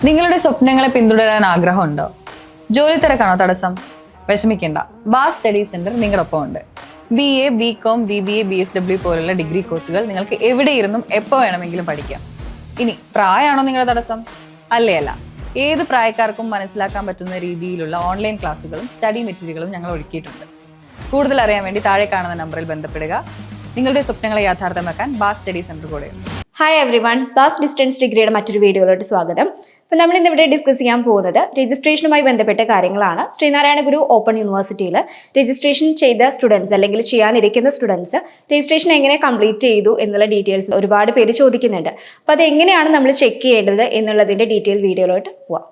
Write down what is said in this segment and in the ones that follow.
നിങ്ങളുടെ സ്വപ്നങ്ങളെ പിന്തുടരാൻ ആഗ്രഹമുണ്ടോ? ജോലി തിരക്കാണോ തടസ്സം? വിഷമിക്കേണ്ട, ബാസ് സ്റ്റഡി സെന്റർ നിങ്ങളൊപ്പം ഉണ്ട്. BA, BCom, BBA, BSW പോലുള്ള ഡിഗ്രി കോഴ്സുകൾ നിങ്ങൾക്ക് എവിടെയിരുന്നും എപ്പോൾ വേണമെങ്കിലും പഠിക്കാം. ഇനി പ്രായമാണോ നിങ്ങളുടെ തടസ്സം? അല്ല. ഏത് പ്രായക്കാർക്കും മനസ്സിലാക്കാൻ പറ്റുന്ന രീതിയിലുള്ള ഓൺലൈൻ ക്ലാസ്സുകളും സ്റ്റഡി മെറ്റീരിയലുകളും ഞങ്ങൾ ഒരുക്കിയിട്ടുണ്ട്. കൂടുതൽ അറിയാൻ വേണ്ടി താഴെ കാണുന്ന നമ്പറിൽ ബന്ധപ്പെടുക. നിങ്ങളുടെ സ്വപ്നങ്ങളെ യാഥാർത്ഥ്യമാക്കാൻ ബാസ് സ്റ്റഡി സെന്റർ കൂടെയുണ്ട്. ഹായ് എവ്രിവൺ, ബാസ് ഡിസ്റ്റൻസ് ഡിഗ്രിയുടെ മറ്റൊരു വീഡിയോയിലോട്ട് സ്വാഗതം. അപ്പോൾ നമ്മൾ ഇന്നിവിടെ ഡിസ്കസ് ചെയ്യാൻ പോകുന്നത് രജിസ്ട്രേഷനുമായി ബന്ധപ്പെട്ട കാര്യങ്ങളാണ്. ശ്രീനാരായണ ഗുരു ഓപ്പൺ യൂണിവേഴ്സിറ്റിയിൽ രജിസ്ട്രേഷൻ ചെയ്ത സ്റ്റുഡൻസ് അല്ലെങ്കിൽ ചെയ്യാനിരിക്കുന്ന സ്റ്റുഡൻസ് രജിസ്ട്രേഷൻ എങ്ങനെ കംപ്ലീറ്റ് ചെയ്തു എന്നുള്ള ഡീറ്റെയിൽസ് ഒരുപാട് പേര് ചോദിക്കുന്നുണ്ട്. അപ്പോൾ അത് എങ്ങനെയാണ് നമ്മൾ ചെക്ക് ചെയ്യേണ്ടത് എന്നുള്ളതിൻ്റെ ഡീറ്റെയിൽ വീഡിയോയിലോട്ട് പോവാം.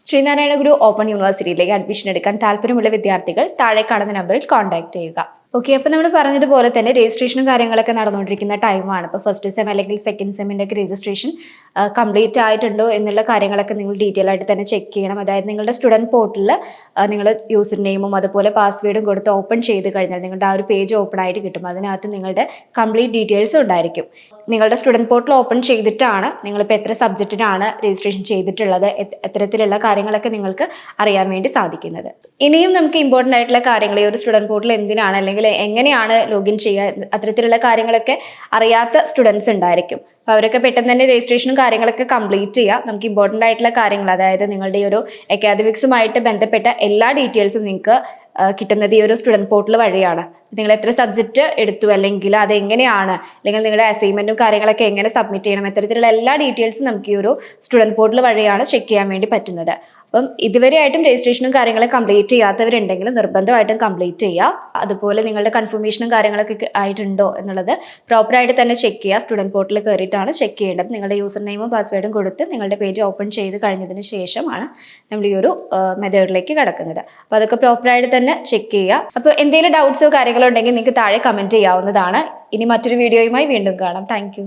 ശ്രീനാരായണ ഗുരു ഓപ്പൺ യൂണിവേഴ്സിറ്റിയിലേക്ക് അഡ്മിഷൻ എടുക്കാൻ താല്പര്യമുള്ള വിദ്യാർത്ഥികൾ താഴെ കാണുന്ന നമ്പറിൽ കോൺടാക്ട് ചെയ്യുക. ഓക്കെ, അപ്പോൾ നമ്മൾ പറഞ്ഞതുപോലെ തന്നെ രജിസ്ട്രേഷനും കാര്യങ്ങളൊക്കെ നടന്നുകൊണ്ടിരിക്കുന്ന ടൈമാണ്. ഇപ്പോൾ ഫസ്റ്റ് സെം അല്ലെങ്കിൽ സെക്കൻഡ് സെമ്മിൻ്റെ ഒക്കെ രജിസ്ട്രേഷൻ കംപ്ലീറ്റ് ആയിട്ടുണ്ടോ എന്നുള്ള കാര്യങ്ങളൊക്കെ നിങ്ങൾ ഡീറ്റെയിൽ ആയിട്ട് തന്നെ ചെക്ക് ചെയ്യണം. അതായത് നിങ്ങളുടെ സ്റ്റുഡൻറ്റ് പോർട്ടലിൽ നിങ്ങൾ യൂസർ നെയിമും അതുപോലെ പാസ്വേഡും കൊടുത്ത് ഓപ്പൺ ചെയ്ത് കഴിഞ്ഞാൽ നിങ്ങളുടെ ആ ഒരു പേജ് ഓപ്പൺ ആയിട്ട് കിട്ടും. അതിനകത്ത് നിങ്ങളുടെ കംപ്ലീറ്റ് ഡീറ്റെയിൽസും ഉണ്ടായിരിക്കും. നിങ്ങളുടെ സ്റ്റുഡൻറ്റ് പോർട്ടൽ ഓപ്പൺ ചെയ്തിട്ടാണ് നിങ്ങളിപ്പോൾ എത്ര സബ്ജക്റ്റിനാണ് രജിസ്ട്രേഷൻ ചെയ്തിട്ടുള്ളത്, എത്തരത്തിലുള്ള കാര്യങ്ങളൊക്കെ നിങ്ങൾക്ക് അറിയാൻ വേണ്ടി സാധിക്കുന്നത്. ഇനിയും നമുക്ക് ഇമ്പോർട്ടൻ്റ് ആയിട്ടുള്ള കാര്യങ്ങൾ, ഈ ഒരു സ്റ്റുഡൻറ്റ് പോർട്ടൽ എന്തിനാണ് അല്ലെങ്കിൽ എങ്ങനെയാണ് ലോഗിൻ ചെയ്യുക, അത്തരത്തിലുള്ള കാര്യങ്ങളൊക്കെ അറിയാത്ത സ്റ്റുഡൻസ് ഉണ്ടായിരിക്കും. അപ്പോൾ അവരൊക്കെ പെട്ടെന്ന് തന്നെ രജിസ്ട്രേഷനും കാര്യങ്ങളൊക്കെ കംപ്ലീറ്റ് ചെയ്യുക. നമുക്ക് ഇമ്പോർട്ടൻ്റ് ആയിട്ടുള്ള കാര്യങ്ങൾ, അതായത് നിങ്ങളുടെ ഈ ഒരു അക്കാദമിക്സുമായിട്ട് ബന്ധപ്പെട്ട എല്ലാ ഡീറ്റെയിൽസും നിങ്ങൾക്ക് കിട്ടുന്നത് ഈ ഒരു സ്റ്റുഡൻറ്റ് പോർട്ടൽ വഴിയാണ്. നിങ്ങൾ എത്ര സബ്ജക്റ്റ് എടുത്തു, അല്ലെങ്കിൽ അതെങ്ങനെയാണ്, അല്ലെങ്കിൽ നിങ്ങളുടെ അസൈൻമെൻറ്റും കാര്യങ്ങളൊക്കെ എങ്ങനെ സബ്മിറ്റ് ചെയ്യണം, ഇത്തരത്തിലുള്ള എല്ലാ ഡീറ്റെയിൽസും നമുക്ക് ഈ ഒരു സ്റ്റുഡൻറ്റ് പോർട്ടൽ വഴിയാണ് ചെക്ക് ചെയ്യാൻ വേണ്ടി പറ്റുന്നത്. അപ്പം ഇതുവരെയായിട്ടും രജിസ്ട്രേഷനും കാര്യങ്ങളും കംപ്ലീറ്റ് ചെയ്യാത്തവരുണ്ടെങ്കിൽ നിർബന്ധമായിട്ടും കംപ്ലീറ്റ് ചെയ്യുക. അതുപോലെ നിങ്ങളുടെ കൺഫർമേഷനും കാര്യങ്ങളൊക്കെ ആയിട്ടുണ്ടോ എന്നുള്ളത് പ്രോപ്പറായിട്ട് തന്നെ ചെക്ക് ചെയ്യുക. സ്റ്റുഡൻറ്റ് പോർട്ടലിൽ കയറിയിട്ടാണ് ചെക്ക് ചെയ്യേണ്ടത്. നിങ്ങളുടെ യൂസർ നെയിമും പാസ്വേഡും കൊടുത്ത് നിങ്ങളുടെ പേജ് ഓപ്പൺ ചെയ്ത് കഴിഞ്ഞതിന് ശേഷമാണ് നമ്മൾ ഈ ഒരു മെത്തേഡിലേക്ക് കടക്കുന്നത്. അപ്പോൾ അതൊക്കെ പ്രോപ്പറായിട്ട് തന്നെ ചെക്ക് ചെയ്യുക. അപ്പോൾ എന്തെങ്കിലും ഡൗട്ട്സോ കാര്യങ്ങളോ ഉണ്ടെങ്കിൽ നിങ്ങൾക്ക് താഴെ കമൻറ്റ് ചെയ്യാവുന്നതാണ്. ഇനി മറ്റൊരു വീഡിയോയുമായി വീണ്ടും കാണാം. താങ്ക്